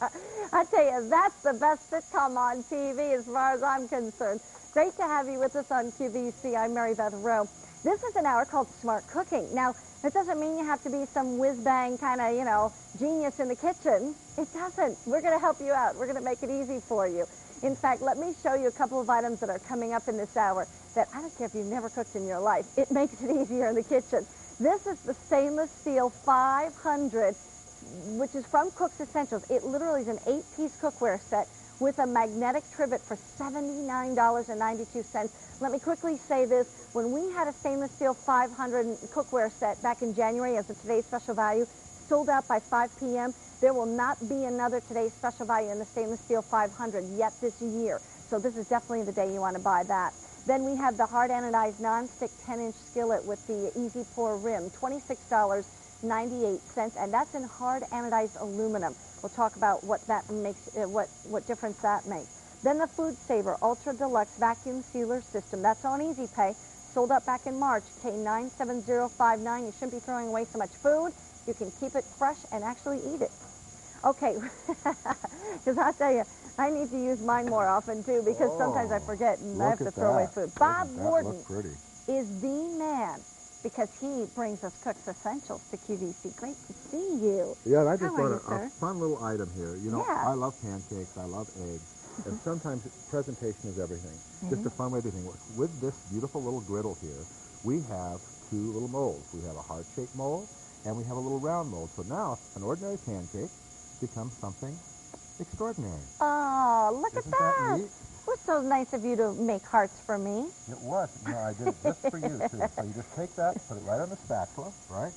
I tell you, that's the best sitcom on TV as far as I'm concerned. Great to have you with us on QVC. I'm Mary Beth Roe. This is an hour called Smart Cooking. Now, that doesn't mean you have to be some whiz-bang kind of, genius in the kitchen. It doesn't. We're going to help you out. We're going to make it easy for you. In fact, let me show you a couple of items that are coming up in this hour that I don't care if you've never cooked in your life. It makes it easier in the kitchen. This is the stainless steel 500, which is from Cook's Essentials. It literally is an 8-piece cookware set with a magnetic trivet for $79.92. Let me quickly say this. When we had a stainless steel 500 cookware set back in January as a today's special value, sold out by 5 p.m., there will not be another today's special value in the stainless steel 500 yet this year. So this is definitely the day you want to buy that. Then we have the hard anodized non-stick 10-inch skillet with the easy pour rim, $26.98, and that's in hard anodized aluminum. We'll talk about what that makes, what difference that makes. Then the Food Saver Ultra Deluxe Vacuum Sealer System. That's on Easy Pay. Sold up back in March, K97059. You shouldn't be throwing away so much food. You can keep it fresh and actually eat it. Okay, because I'll tell you, I need to use mine more often, too, because sometimes I forget and I have to throw away food. Bob Warden is the man, because he brings us Cook's Essentials to QVC. Great to see you. Yeah, and I just brought a fun little item here. I love pancakes, I love eggs, and sometimes presentation is everything. Just a fun way to think. With this beautiful little griddle here, we have two little molds. We have a heart-shaped mold, and we have a little round mold. So now an ordinary pancake becomes something extraordinary. Oh, look Isn't at that. That neat? It was so nice of you to make hearts for me. It was. I did it just for you, too. So you just take that, put it right on the spatula, right,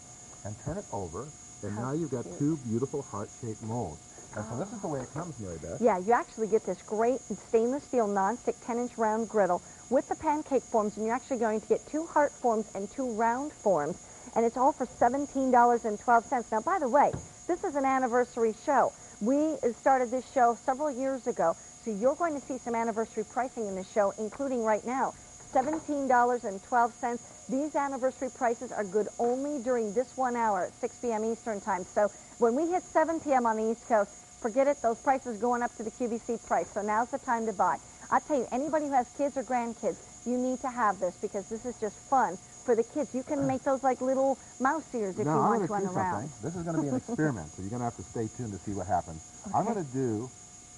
and turn it over, and now you've got two beautiful heart-shaped molds. And so this is the way it comes, Mary Beth. Yeah, you actually get this great stainless steel non-stick 10-inch round griddle with the pancake forms, and you're actually going to get 2 heart forms and 2 round forms, and it's all for $17.12. Now, by the way, this is an anniversary show. We started this show several years ago, so you're going to see some anniversary pricing in this show, including right now, $17.12. These anniversary prices are good only during this 1 hour at 6 p.m. Eastern Time. So when we hit 7 p.m. on the East Coast, forget it, those prices going up to the QVC price. So now's the time to buy. I'll tell you, anybody who has kids or grandkids, you need to have this because this is just fun for the kids. You can make those like little mouse ears if you want to run around. This is going to be an experiment, so you're going to have to stay tuned to see what happens. Okay. I'm going to do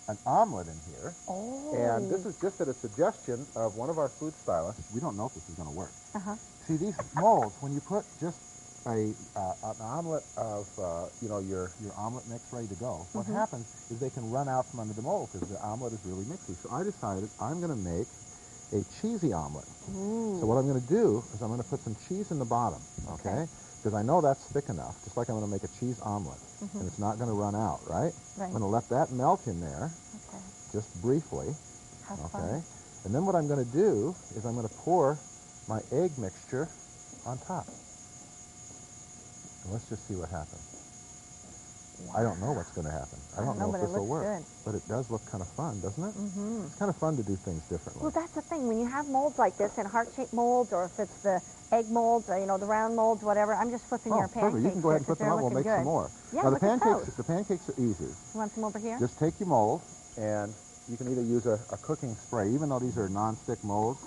an omelet in here, and this is just at a suggestion of one of our food stylists. We don't know if this is going to work. See, these molds, when you put just an omelet of, your omelet mix ready to go, what happens is they can run out from under the mold because the omelet is really mixy. So I decided I'm going to make a cheesy omelet. So what I'm going to do is I'm going to put some cheese in the bottom, okay? Because I know that's thick enough, just like I'm going to make a cheese omelet, and it's not going to run out, right? I'm going to let that melt in there, just briefly, okay? And then what I'm going to do is I'm going to pour my egg mixture on top. And let's just see what happens. Wow. I don't know what's going to happen. I don't know if this will work. Good. But it does look kind of fun, doesn't it? It's kind of fun to do things differently. Well, that's the thing. When you have molds like this, in heart-shaped molds, or if it's the egg molds, or, the round molds, whatever, I'm just flipping your pancakes. Perfect. You can go ahead and put them up. We'll make some more. Yeah, now, the pancakes are easy. You want some over here? Just take your mold, and you can either use a cooking spray. Even though these are non-stick molds,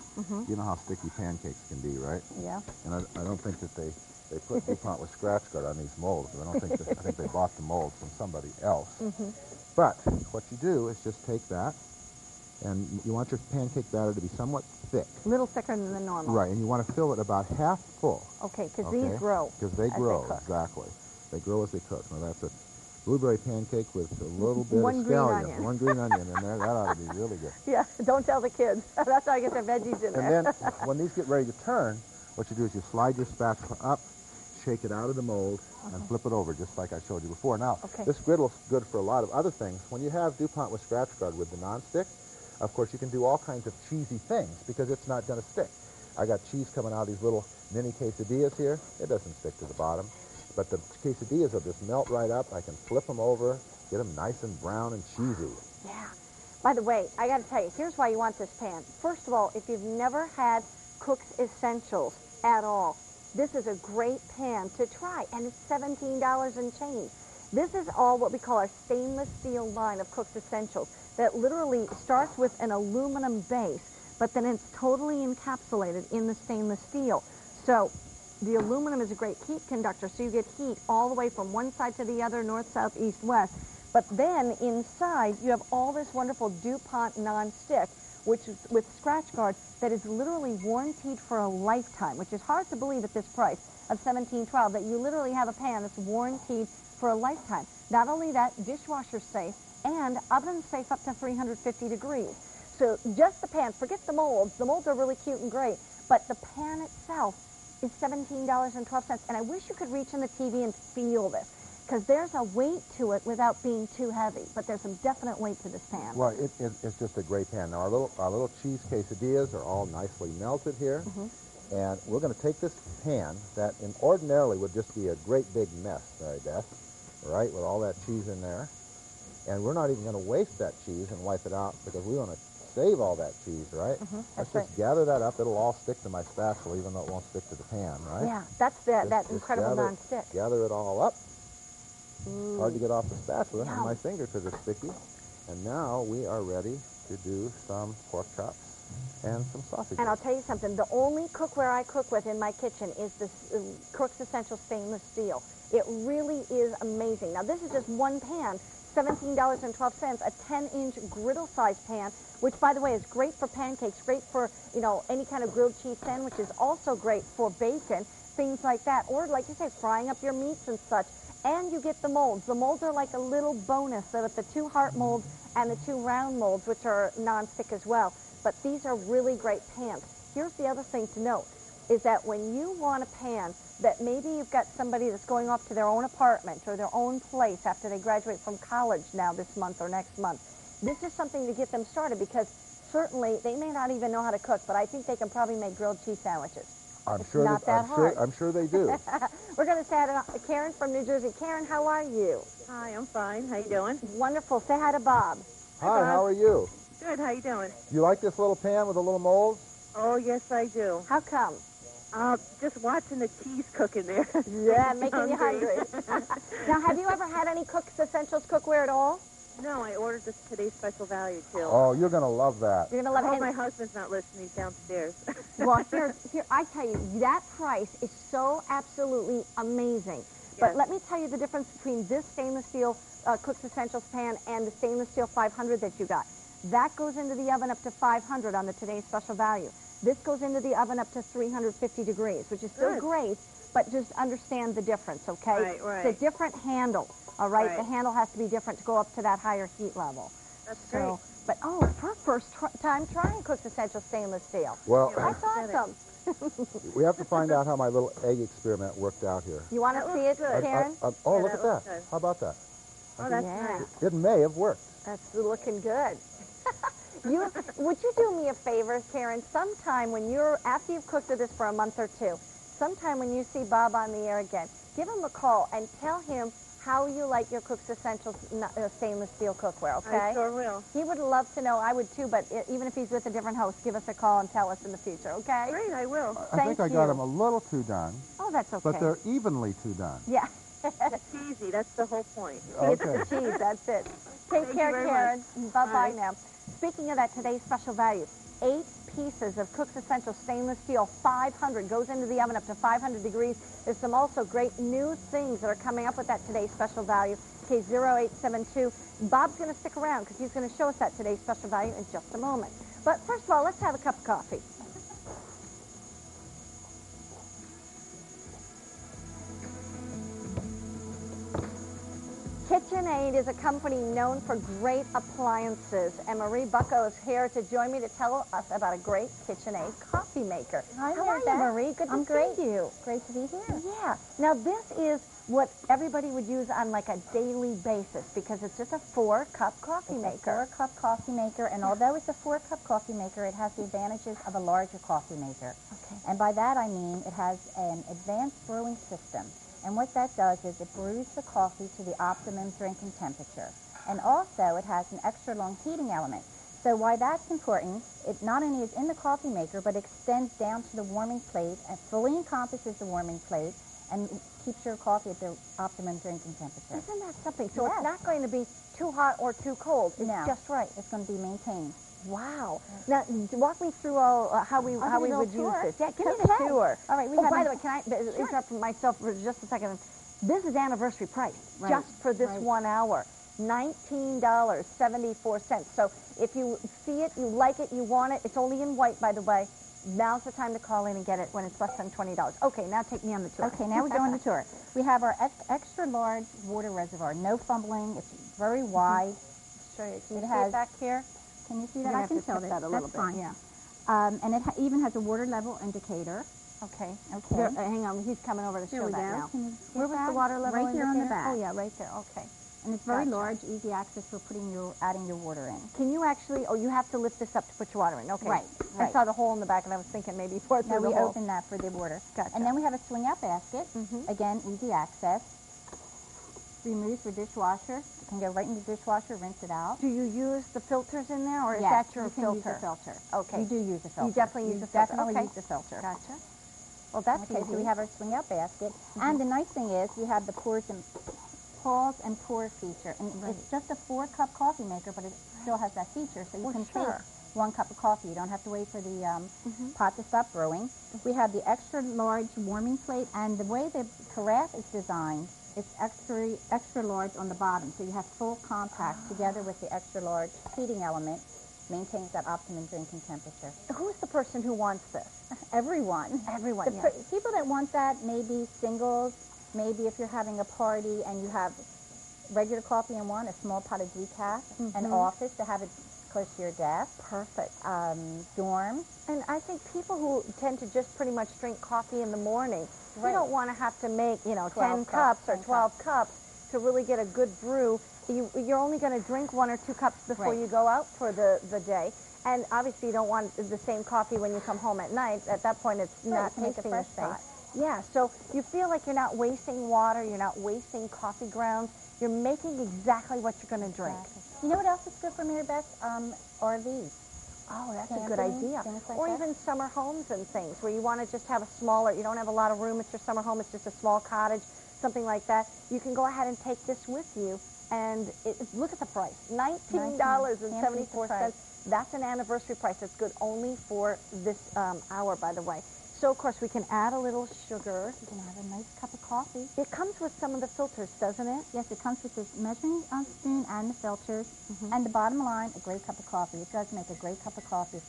you know how sticky pancakes can be, right? Yeah. And I don't think that they put DuPont with scratch guard on these molds. I don't think I think they bought the molds from somebody else. But what you do is just take that, and you want your pancake batter to be somewhat thick. A little thicker than the normal. Right, and you want to fill it about half full. Okay, because these grow. Because they grow, exactly. They grow as they cook. Now that's a blueberry pancake with a little bit of scallion. One green onion in there. That ought to be really good. Yeah, don't tell the kids. That's how I get their veggies in there. And then when these get ready to turn, what you do is you slide your spatula up, shake it out of the mold, and flip it over, just like I showed you before. Now, this griddle's good for a lot of other things. When you have DuPont with scratch guard with the non-stick, of course, you can do all kinds of cheesy things because it's not going to stick. I got cheese coming out of these little mini quesadillas here. It doesn't stick to the bottom. But the quesadillas will just melt right up. I can flip them over, get them nice and brown and cheesy. Yeah. By the way, I got to tell you, here's why you want this pan. First of all, if you've never had Cook's Essentials at all, this is a great pan to try, and it's $17 and change. This is all what we call our stainless steel line of Cook's Essentials that literally starts with an aluminum base, but then it's totally encapsulated in the stainless steel. So the aluminum is a great heat conductor, so you get heat all the way from one side to the other, north, south, east, west. But then inside, you have all this wonderful DuPont non-stick, which is with scratch guard, that is literally warranted for a lifetime, which is hard to believe at this price of $17.12, that you literally have a pan that's warranted for a lifetime. Not only that, dishwasher safe and oven safe up to 350 degrees. So just the pan, forget the molds. The molds are really cute and great, but the pan itself is $17.12. And I wish you could reach in the TV and feel this, because there's a weight to it without being too heavy, but there's some definite weight to this pan. Well, it's just a great pan. Now, our little cheese quesadillas are all nicely melted here. And we're going to take this pan that ordinarily would just be a great big mess, Mary Beth, right, with all that cheese in there. And we're not even going to waste that cheese and wipe it out because we want to save all that cheese, right? Let's just gather that up. It'll all stick to my spatula, even though it won't stick to the pan, right? Yeah, that's that incredible non-stick. Gather it all up. Hard to get off the spatula, and my finger because it's sticky. And now we are ready to do some pork chops and some sausages. And I'll tell you something, the only cookware I cook with in my kitchen is this Cook's Essential stainless steel. It really is amazing. Now this is just one pan, $17.12, a 10-inch griddle-sized pan, which, by the way, is great for pancakes, great for, you know, any kind of grilled cheese sandwiches, also great for bacon, things like that, or, like you say, frying up your meats and such. And you get the molds. The molds are like a little bonus, so with the 2 heart molds and the 2 round molds, which are non-stick as well. But these are really great pans. Here's the other thing to note, is that when you want a pan that maybe you've got somebody that's going off to their own apartment or their own place after they graduate from college now this month or next month, this is something to get them started, because certainly they may not even know how to cook, but I think they can probably make grilled cheese sandwiches. I'm sure they do. We're going to say hi to Karen from New Jersey. Karen, how are you? Hi, I'm fine. How you doing? Wonderful. Say hi to Bob. Hi, how are you? Good. How you doing? You like this little pan with the little molds? Oh, yes, I do. How come? Just watching the cheese cook in there. Yeah, making you hungry. Now, have you ever had any Cook's Essentials cookware at all? No, I ordered this today's special value, too. Oh, you're going to love that. You're going to love it. My husband's not listening. He's downstairs. Well, here, I tell you, that price is so absolutely amazing. Yes. But let me tell you the difference between this stainless steel Cook's Essentials pan and the stainless steel 500 that you got. That goes into the oven up to 500 on the today's special value. This goes into the oven up to 350 degrees, which is still great, but just understand the difference, okay? Right. It's a different handle, all right? The handle has to be different to go up to that higher heat level. That's great. But, oh, her first time trying Cook's Essential stainless steel. Well, that's awesome. We have to find out how my little egg experiment worked out here. You want to see it, Karen? Oh, look at that. Good. How about that? Oh, that's nice. It may have worked. That's looking good. Would you do me a favor, Karen? Sometime when after you've cooked with this for a month or two, sometime when you see Bob on the air again, give him a call and tell him how you like your Cook's Essentials stainless steel cookware, okay? I sure will. He would love to know. I would too, but even if he's with a different host, give us a call and tell us in the future, okay? Great, I will. I think I got them a little too done. Oh, that's okay. But they're evenly too done. Yeah. It's cheesy. That's the whole point. It's the cheese. That's it. Take care, Karen. Bye-bye now. Speaking of that, today's special value, 8 pieces of Cook's Essential stainless steel, 500, goes into the oven up to 500 degrees. There's some also great new things that are coming up with that today's special value, K0872. Bob's going to stick around because he's going to show us that today's special value in just a moment. But first of all, let's have a cup of coffee. KitchenAid is a company known for great appliances, and Marie Bucco is here to join me to tell us about a great KitchenAid coffee maker. Hi, how are you, Marie? Good to see you. Great to be here. Yeah. Now, this is what everybody would use on like a daily basis because it's just a 4-cup coffee maker. It's a 4-cup coffee maker, and although it's a 4-cup coffee maker, it has the advantages of a larger coffee maker. Okay. And by that I mean it has an advanced brewing system. And what that does is it brews the coffee to the optimum drinking temperature. And also it has an extra long heating element. So why that's important, it not only is in the coffee maker, but extends down to the warming plate and fully encompasses the warming plate and keeps your coffee at the optimum drinking temperature. Isn't that something? So Yes. it's not going to be too hot or too cold. It's No. just right. It's going to be maintained. Wow. Now, walk me through how we I'll give you a would little use tour. this. Yeah, give me the Okay. tour. All right, we Oh, have by a- the way, can I interrupt myself for just a second? This is anniversary price, Right, just for this right. 1 hour. $19.74. So if you see it, you like it, you want it, it's only in white, by the way. Now's the time to call in and get it when it's less than $20. Okay, now take me on the tour. Okay, now we go on the tour. We have our extra large water reservoir. No fumbling. It's very wide. Show you. Can you It see has- it back here? Can you see You're that? gonna I have can to tilt tip it. that a little That's bit, fine. yeah. And it even has a water level indicator. Okay. Okay. There, hang on, he's coming over to Here show we that go. now. Can you Where get was that? the water level Right here on the indicator? back. Oh, yeah, right there. Okay. And it's very Gotcha. large, easy access for adding your water in. Can you actually, you have to lift this up to put your water in. Okay. Right, I right. saw the hole in the back, and I was thinking maybe pour it Now through we the hole. open that for the water. Gotcha. And then we have a swing out basket. Mhm. Again, easy access. Removes your dishwasher. You can go right in the dishwasher, rinse it out. Do you use the filters in there, or is Yes, that your you can filter? use the filter. Okay. You do use the filter. You definitely use the filter. definitely Okay. use the filter. Gotcha. Well, that's Okay, easy. so we have our swing out basket. And the nice thing is we have the pause and pour feature. And Right. it's just a 4-cup coffee maker, but it still has that feature. So you Well, can sure. take 1 cup of coffee. You don't have to wait for the pot to stop brewing. We have the extra large warming plate, and the way the carafe is designed, it's extra large on the bottom. So you have full contact together with the extra large heating element, maintains that optimum drinking temperature. Who's the person who wants this? Everyone. Everyone, The yes. people that want that, maybe singles, maybe if you're having a party and you have regular coffee in one, a small pot of decaf, an office to have it close to your desk, Perfect. dorms. And I think people who tend to just pretty much drink coffee in the morning, you Right. don't want to have to make, 10 12 cups or 10 12 cups to really get a good brew. You're only going to drink 1 or 2 cups before Right. you go out for the day. And obviously you don't want the same coffee when you come home at night. At that point, it's Right, not to make a tasting fresh the same. pot. Yeah, so you feel like you're not wasting water, you're not wasting coffee grounds. You're making exactly what you're going to drink. Exactly. You know what else is good for Mary Beth? RVs. Oh, that's a good Camping, idea. things like Or that. even summer homes and things where you want to just have a smaller, you don't have a lot of room at your summer home, it's just a small cottage, something like that. You can go ahead and take this with you, and look at the price, $19.74. That's an anniversary price. It's good only for this hour, by the way. So, of course, we can add a little sugar. You can have a nice cup of coffee. It comes with some of the filters, doesn't it? Yes, it comes with this measuring spoon and the filters. And the bottom line, a great cup of coffee. It does make a great cup of coffee.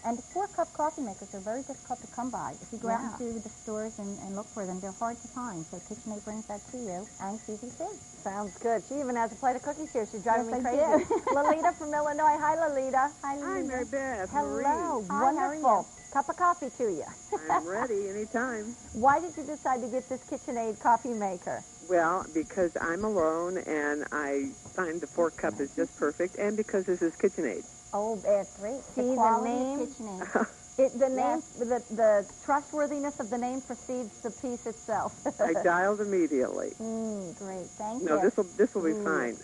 And 4-cup coffee makers are very difficult to come by. If you go out into the stores and look for them, they're hard to find. So KitchenAid brings that to you, and it's easy to see. Sounds good. She even has a plate of cookies here. She's driving Yes, me I crazy. do. Lolita from Illinois. Hi, Lolita. Hi, Hi, Mary Beth. Hello. Marie. Hi, how are Wonderful. Cup of coffee to you. I'm ready anytime. Why did you decide to get this KitchenAid coffee maker? Well, because I'm alone and I find the 4-cup is just perfect, and because this is KitchenAid. Oh, it's Great. See, the the quality name- of KitchenAid. the name, the trustworthiness of the name precedes the piece itself. I dialed immediately. Great. Thank No, you. this will be fine.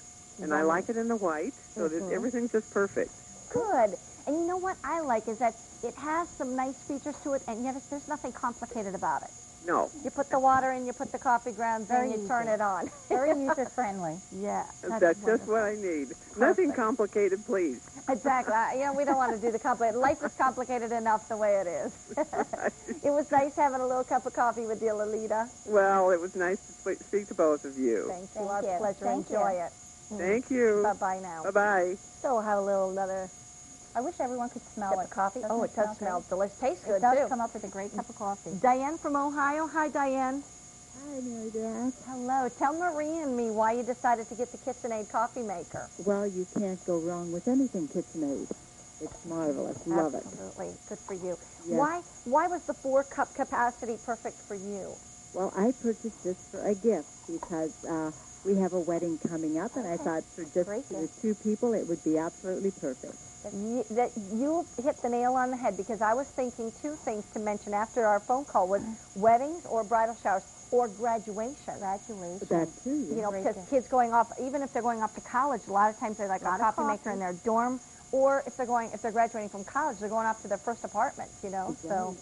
And I like it in the white, so that everything's just perfect. Good. And you know what I like is that it has some nice features to it, and yet there's nothing complicated about it. No, You put the water in, you put the coffee grounds Very in, you turn easy. it on. Very user-friendly. Yeah. that's just what I need. Nothing complicated, please. Exactly. We don't want to do the complicated. Life is complicated enough the way it is. It was nice having a little cup of coffee with you, Lolita. Well, it was nice to speak to both of you. Thank you. Thank Our you. pleasure. Thank Enjoy you. it. Thank you. Bye-bye now. Bye-bye. So we'll have another I wish everyone could smell sip it. of coffee. Doesn't Oh, it does smell great? delicious. Tastes It good, does too. come up with a great cup of coffee. Diane from Ohio. Hi, Diane. Hi, Mary Beth. Hello. Tell Marie and me why you decided to get the KitchenAid coffee maker. Well, you can't go wrong with anything KitchenAid. It's marvelous. Love it. Absolutely. Good for you. Yes. Why was the 4-cup capacity perfect for you? Well, I purchased this for a gift because we have a wedding coming up, and I thought for just Great the gift. 2 people, it would be absolutely perfect. You hit the nail on the head, because I was thinking 2 things to mention after our phone call was weddings or bridal showers or graduation. Graduation. That too. You know, Great because gift. kids going off, even if they're going off to college, a lot of times they like a Lot of coffee maker in coffee. their dorm, or if they're graduating from college, they're going off to their first apartment, you know. So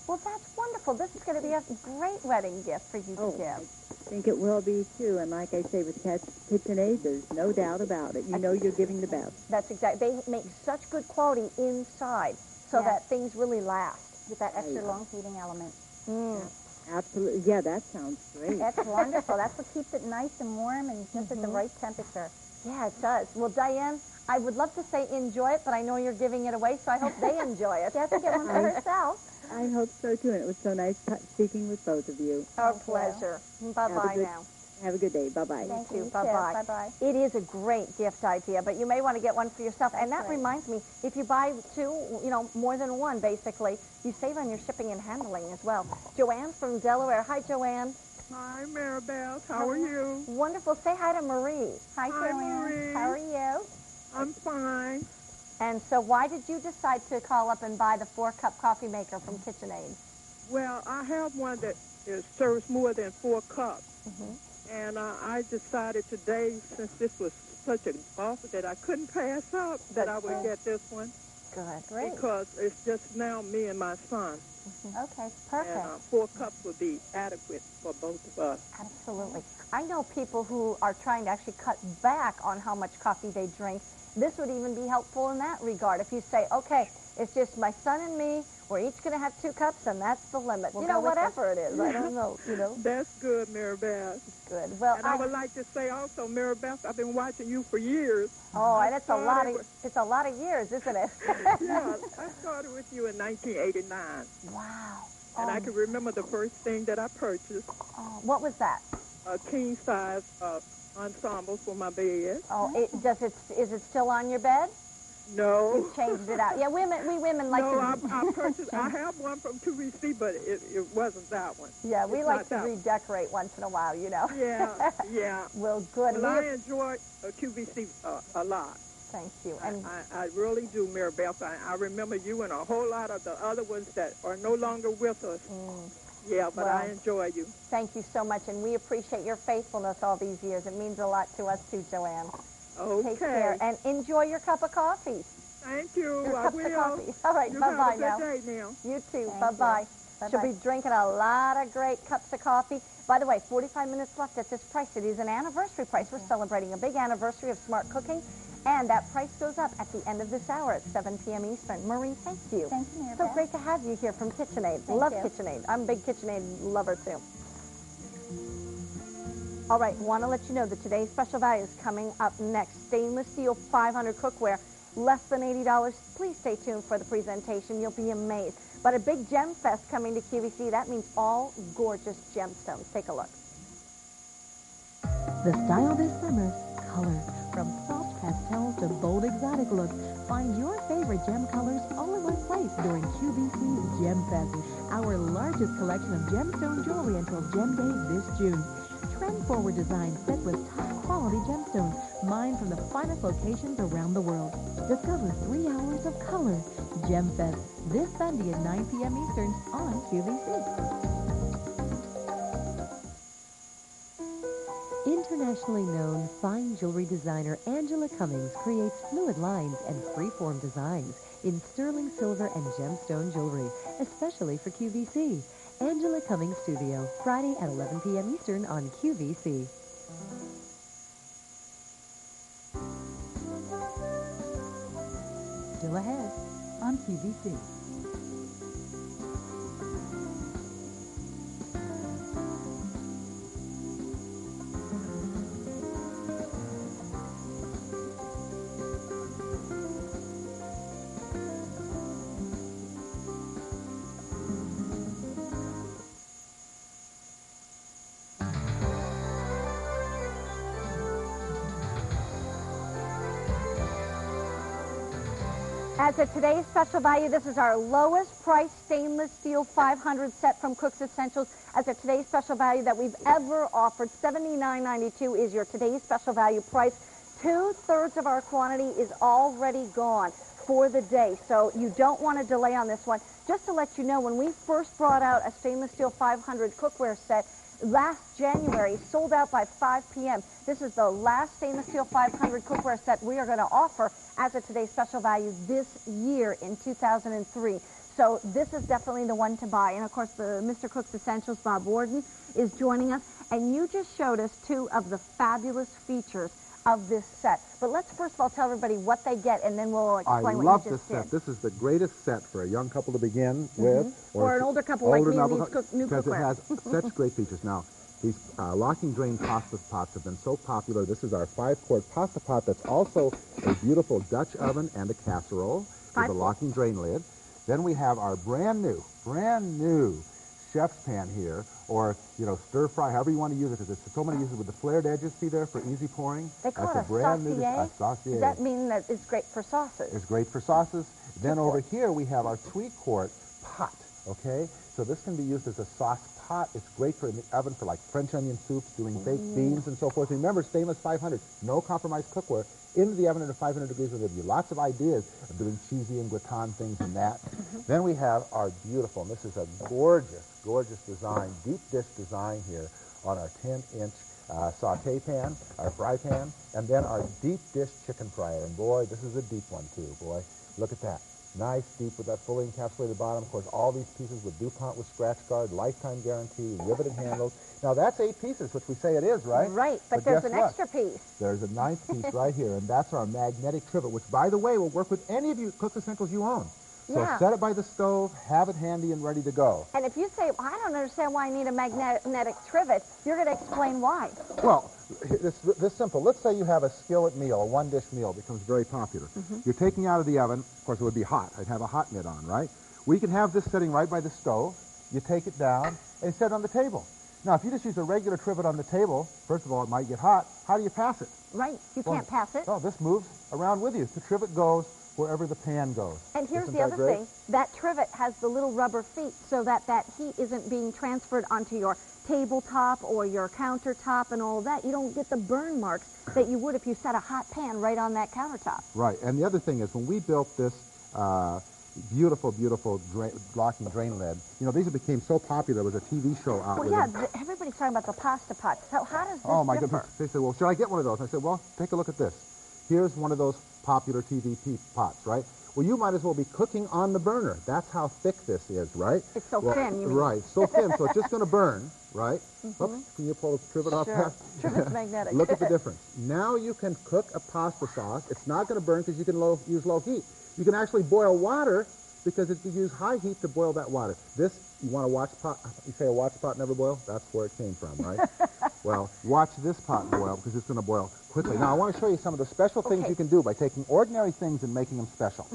Well, that's wonderful. This is going to be a great wedding gift for you to I give. think it will be, too. And like I say, with KitchenAid, there's no doubt about it. You know you're giving the best. That's exactly. They make such good quality inside so Yes. that things really last. With that extra long heating element. Absolutely. Yeah, that sounds great. That's wonderful. That's what keeps it nice and warm and just at the right temperature. Yeah, it does. Well, Diane, I would love to say enjoy it, but I know you're giving it away, so I hope they enjoy it. She has to get one for herself. I hope so, too. And it was so nice speaking with both of you. Our Thank you. pleasure. Bye-bye now. Have a good day. Bye-bye. Thank You you. too. Bye-bye. Bye-bye. It is a great gift idea, but you may want to get one for yourself. And that right. reminds me, if you buy two, more than one, basically, you save on your shipping and handling as well. Joanne from Delaware. Hi, Joanne. Hi, Maribel. How are you? Wonderful. Say hi to Marie. Hi, Joanne. Marie. How are you? I'm fine. And so why did you decide to call up and buy the 4-cup coffee maker from KitchenAid? Well, I have one that serves more than 4 cups. And I decided today, since this was such an offer that I couldn't pass up, that I would get this one. Good. Great. Because it's just now me and my son. Okay, perfect. And 4 cups would be adequate for both of us. Absolutely. I know people who are trying to actually cut back on how much coffee they drink. This would even be helpful in that regard. If you say, okay, it's just my son and me, we're each going to have 2 cups, and that's the limit. We'll go with whatever it is. I don't know, That's good, Maribel. Good. Well, And I would like to say also, Maribel, I've been watching you for years. Oh, and it's a lot of years, isn't it? Yeah, I started with you in 1989. Wow. And I can remember the first thing that I purchased, Oh, what was that? a king-size ensemble for my bed. Oh, is it still on your bed? No. You changed it out. Yeah, we women like No, to. I purchased, I have one from QVC, but it wasn't that one. Yeah, we It's like not to that one. redecorate once in a while, Yeah, yeah. Well, good. Well, I enjoy QVC a lot. Thank you. And I really do, Maribel. I remember you and a whole lot of the other ones that are no longer with us. Yeah, but I enjoy you. thank you so much, and we appreciate your faithfulness all these years. It means a lot to us too, Joanne. Okay. Take care and enjoy your cup of coffee. Thank you. Your I cups will. of coffee. All right, You bye-bye have a now. good day now. You too. Thank Bye-bye. you. She'll Bye-bye. be drinking a lot of great cups of coffee. By the way, 45 minutes left at this price. It is an anniversary price. We're celebrating a big anniversary of smart cooking, and that price goes up at the end of this hour at 7 p.m. Eastern. Marie, thank you. Thank you, Maribel. So great to have you here from KitchenAid. Thank Love you. KitchenAid. I'm a big KitchenAid lover, too. All right, want to let you know that today's special value is coming up next. Stainless steel 500 cookware, less than $80. Please stay tuned for the presentation. You'll be amazed. But a big Gem Fest coming to QVC. That means all gorgeous gemstones. Take a look. The style this summer, color. From soft pastels to bold exotic looks, find your favorite gem colors all in one place during QVC's Gem Fest, our largest collection of gemstone jewelry until Gem Day this June. Trend-forward designs set with top-quality gemstones, mined from the finest locations around the world. Discover 3 hours of color. Gem Fest, this Sunday at 9 p.m. Eastern on QVC. Internationally known fine jewelry designer Angela Cummings creates fluid lines and freeform designs in sterling silver and gemstone jewelry, especially for QVC. Angela Cummings Studio, Friday at 11 p.m. Eastern on QVC. Still ahead on QVC. As of today's special value, this is our lowest price stainless steel 500 set from Cook's Essentials. As of today's special value that we've ever offered, $79.92 is your today's special value price. 2/3 of our quantity is already gone for the day, so you don't want to delay on this one. Just to let you know, when we first brought out a stainless steel 500 cookware set last January, sold out by 5 p.m. This is the last stainless steel 500 cookware set we are going to offer as of today's special value this year in 2003. So this is definitely the one to buy. And of course, the Mr. Cook's Essentials, Bob Warden, is joining us. And you just showed us two of the fabulous features of this set. But let's first of all tell everybody what they get, and then we'll explain what you just did. I love this set. This is the greatest set for a young couple to begin with. Or an older couple like me who needs new because cookware. it has such great features. Now, these locking drain pasta pots have been so popular. This is our 5-quart pasta pot that's also a beautiful Dutch oven and a casserole with a locking drain lid. Then we have our brand new chef's pan here, or, you know, stir fry, however you want to use it, because there's so many uses with the flared edges, see there, for easy pouring. They call That's it a brand new saucier. Does that mean that it's great for sauces? It's great for sauces. Then over here we have our 3-quart pot, okay? So this can be used as a sauce pot. It's great for in the oven for like French onion soups, doing baked beans and so forth. Remember, stainless 500, no compromised cookware. Into the oven at 500 degrees will give you lots of ideas of doing cheesy and gratin things and that. Then we have our beautiful, and this is a gorgeous, gorgeous design, deep dish design here on our 10-inch saute pan, our fry pan, and then our deep dish chicken fryer. And boy, this is a deep one too, boy. Look at that. Nice, deep with that fully encapsulated bottom. Of course, all these pieces with DuPont with scratch guard, lifetime guarantee, riveted handles. Now, that's 8 pieces, which we say it is, right? Right, but there's an extra piece. There's a 9th piece right here, and that's our magnetic trivet, which, by the way, will work with any of you Cook Essentials you own. So set it by the stove, have it handy and ready to go. And if you say, well, I don't understand why I need a magnetic trivet, you're going to explain why. Well, it's this simple. Let's say you have a skillet meal, a one-dish meal, becomes very popular. You're taking out of the oven. Of course, it would be hot. I'd have a hot mitt on, right? We can have this sitting right by the stove. You take it down and set it on the table. Now, if you just use a regular trivet on the table, first of all, it might get hot. How do you pass it? Right. You can't pass it. No, this moves around with you. The trivet goes wherever the pan goes. And here's the other thing. That trivet has the little rubber feet so that that heat isn't being transferred onto your tabletop or your countertop and all of that. You don't get the burn marks that you would if you set a hot pan right on that countertop. Right. And the other thing is, when we built this beautiful, beautiful locking drain lid, you know, these became so popular. There was a TV show out with them. Everybody's talking about the pasta pots. So how does this my differ? goodness. They said, well, should I get one of those? I said, well, take a look at this. Here's one of those popular TV pots, right? Well, you might as well be cooking on the burner. That's how thick this is, right? It's so thin, you mean. Right, so thin, so it's just going to burn, right? Oops, can you pull the trivet off? Sure, trivet's magnetic. Look at the difference. Now you can cook a pasta sauce. It's not going to burn because you can use low heat. You can actually boil water because if you use high heat to boil that water. This, you want a watch pot? You say a watch pot never boil? That's where it came from, right? Well, watch this pot boil because it's going to boil quickly. Now, I want to show you some of the special things you can do by taking ordinary things and making them special.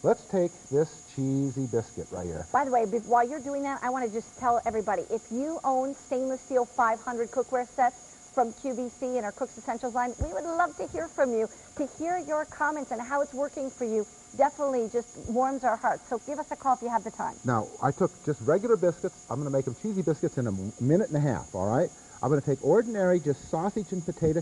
Let's take this cheesy biscuit right here. By the way, while you're doing that, I want to just tell everybody, if you own stainless steel 500 cookware sets from QVC and our Cook's Essentials line, we would love to hear from you, to hear your comments and how it's working for you. Definitely just warms our hearts. So give us a call if you have the time. Now, I took just regular biscuits. I'm going to make them cheesy biscuits in a minute and a half, all right? I'm going to take ordinary, just sausage and potato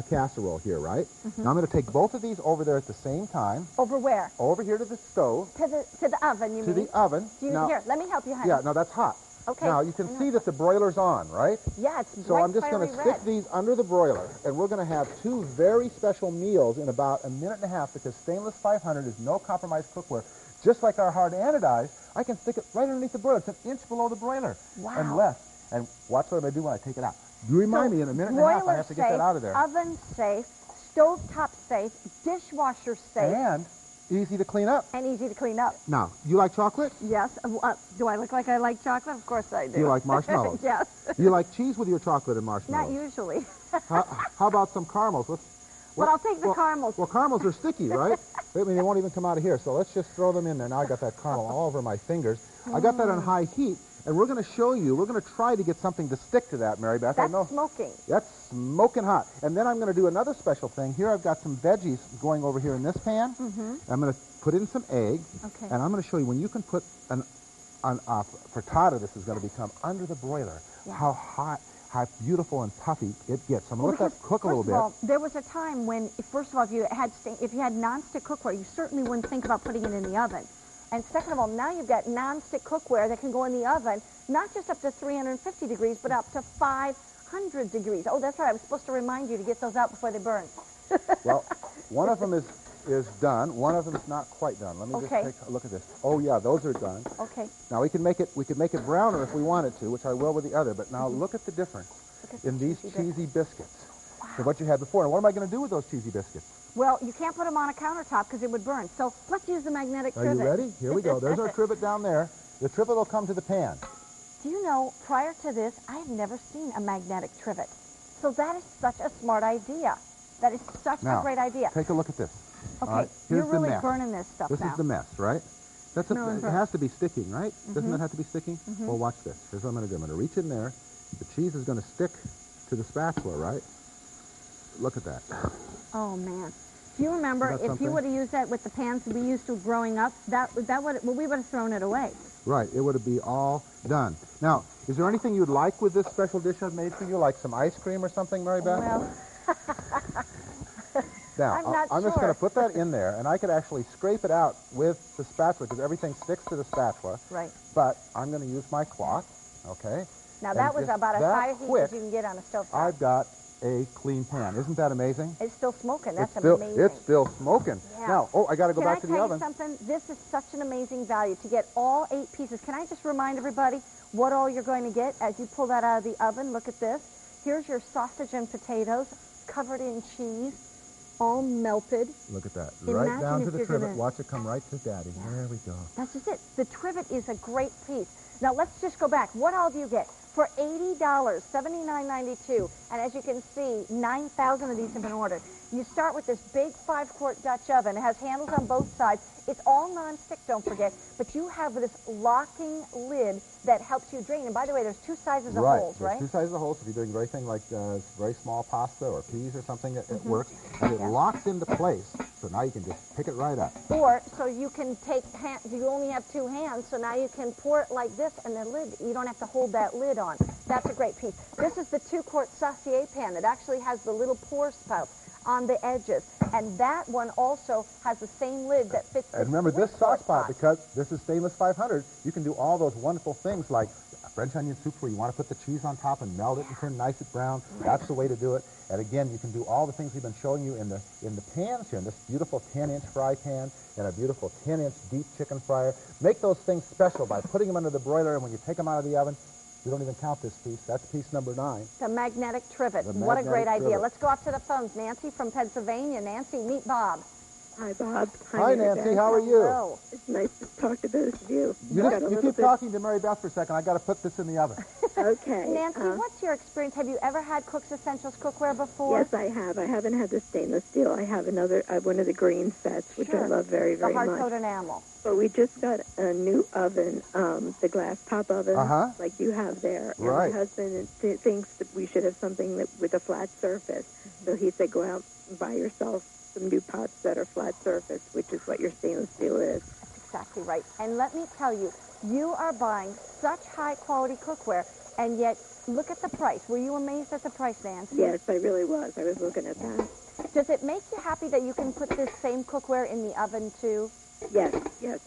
casserole here, right? Now I'm going to take both of these over there at the same time. Over where? Over here to the stove. To the oven, you mean? To the oven. Here, let me help you, honey. Yeah, no, that's hot. Okay. Now, you can see that the broiler's on, right? Yeah, it's So I'm just going to stick these under the broiler, and we're going to have 2 very special meals in about a minute and a half, because stainless 500 is no compromise cookware. Just like our hard anodized, I can stick it right underneath the broiler. It's an inch below the broiler. Wow. And less. And watch what I'm going to do when I take it out. You remind me, in a minute and a half, I have to get that out of there. Oven safe, stovetop safe, dishwasher safe. And easy to clean up. And easy to clean up. Now, you like chocolate? Yes. Do I look like I like chocolate? Of course I do. Do you like marshmallows? Yes. Do you like cheese with your chocolate and marshmallows? Not usually. How about some caramels? But I'll take the caramels. Well, caramels are sticky, right? I mean, they won't even come out of here. So let's just throw them in there. Now I got that caramel all over my fingers. I got that on high heat. And we're going to show you, we're going to try to get something to stick to that, Mary Beth. That's smoking. That's smoking hot. And then I'm going to do another special thing. Here I've got some veggies going over here in this pan. I'm going to put in some egg. Okay. And I'm going to show you when you can put an frittata, this is going to become under the broiler, how hot, how beautiful and puffy it gets. So I'm going to let that cook a little bit. First of all, there was a time when, first of all, if you had nonstick cookware, you certainly wouldn't think about putting it in the oven. And second of all, now you've got nonstick cookware that can go in the oven, not just up to 350 degrees, but up to 500 degrees. Oh, that's right. I was supposed to remind you to get those out before they burn. Well, one of them is is done. One of them's not quite done. Let me just Okay. take a look at this. Oh yeah, those are done. Okay. Now we could make it browner if we wanted to, which I will with the other. But now look at the difference in these cheesy biscuits than what you had before. And what am I going to do with those cheesy biscuits? Well, you can't put them on a countertop because it would burn. So let's use the magnetic Are trivet. you ready? Here we go. There's our trivet down there. The trivet will come to the pan. Do you know, prior to this, I have never seen a magnetic trivet. So that is such a smart idea. That is such a great idea. Take a look at this. Okay, All right, you're here's the really mess. burning this stuff This now. is the mess, right? That's No, it has to be sticking, right? Doesn't it have to be sticking? Well, watch this. Here's what I'm going to do. I'm going to reach in there. The cheese is going to stick to the spatula, right? Look at that. Oh, man. Do you remember, Isn't that if something? you would have used that with the pans we used to growing up, we would have thrown it away. Right, it would be all done. Now, is there anything you'd like with this special dish I've made for you, like some ice cream or something, Mary Beth? Well, Now, I'm not just sure. going to put that in there, and I could actually scrape it out with the spatula because everything sticks to the spatula. right. But I'm going to use my cloth, okay? Now, And that was just about as that high a heat quick, as you can get on a stove top. I've got a clean pan. Isn't that amazing? It's still smoking. That's it's amazing. still smoking. Yeah. Now, I got to go Can back I to tell the you oven. something? This is such an amazing value to get all 8 pieces. Can I just remind everybody what all you're going to get as you pull that out of the oven? Look at this. Here's your sausage and potatoes covered in cheese, all melted. Look at that. Imagine Right down if to the you're trivet. gonna- Watch it come right to Daddy. Yeah. There we go. That's just it. The trivet is a great piece. Now, let's just go back. What all do you get? For $80, $79.92, and as you can see, 9,000 of these have been ordered. You start with this big 5-quart Dutch oven. It has handles on both sides. It's all non-stick, don't forget, but you have this locking lid that helps you drain. And by the way, there's 2 sizes of holes, There's right? 2 sizes of holes. If you're doing very thing like very small pasta or peas or something, it works. And it locks into place, so now you can just pick it right up. Or, so you can take, you only have 2 hands, so now you can pour it like this, and the lid, you don't have to hold that lid on. That's a great piece. This is the 2-quart saucier pan that actually has the little pour spouts on the edges. And that one also has the same lid that fits the And remember, this 3-quart sauce pot, because this is stainless 500, you can do all those wonderful things like French onion soup where you want to put the cheese on top and melt it and turn nice and brown. That's the way to do it. And again, you can do all the things we've been showing you in the pans here, in this beautiful 10-inch fry pan and a beautiful 10-inch deep chicken fryer. Make those things special by putting them under the broiler, and when you take them out of the oven, we don't even count this piece. That's piece number 9. The magnetic trivet. The What a great magnetic idea. trivet. Let's go off to the phones. Nancy from Pennsylvania. Nancy, meet Bob. Hi, Bob. Hi, Mary Nancy. Beth. How are you? Hello. It's nice to talk to both of you. You, I've got a you little keep bit- talking to Mary Beth for a second. I got to put this in the oven. Okay. Nancy, what's your experience? Have you ever had Cook's Essentials cookware before? Yes, I have. I haven't had the stainless steel. I have another, one of the green sets, which I Sure. love very, very the hard much. coat enamel. But we just got a new oven, the glass top oven, like you have there. And Right. my husband thinks that we should have something with a flat surface. So he said, go out and buy yourself some new pots that are flat surface, which is what your stainless steel is. That's exactly right. And let me tell you, you are buying such high-quality cookware, and yet look at the price. Were you amazed at the price, Nancy? Yes, I really was. I was looking at that. Does it make you happy that you can put this same cookware in the oven, too? Yes,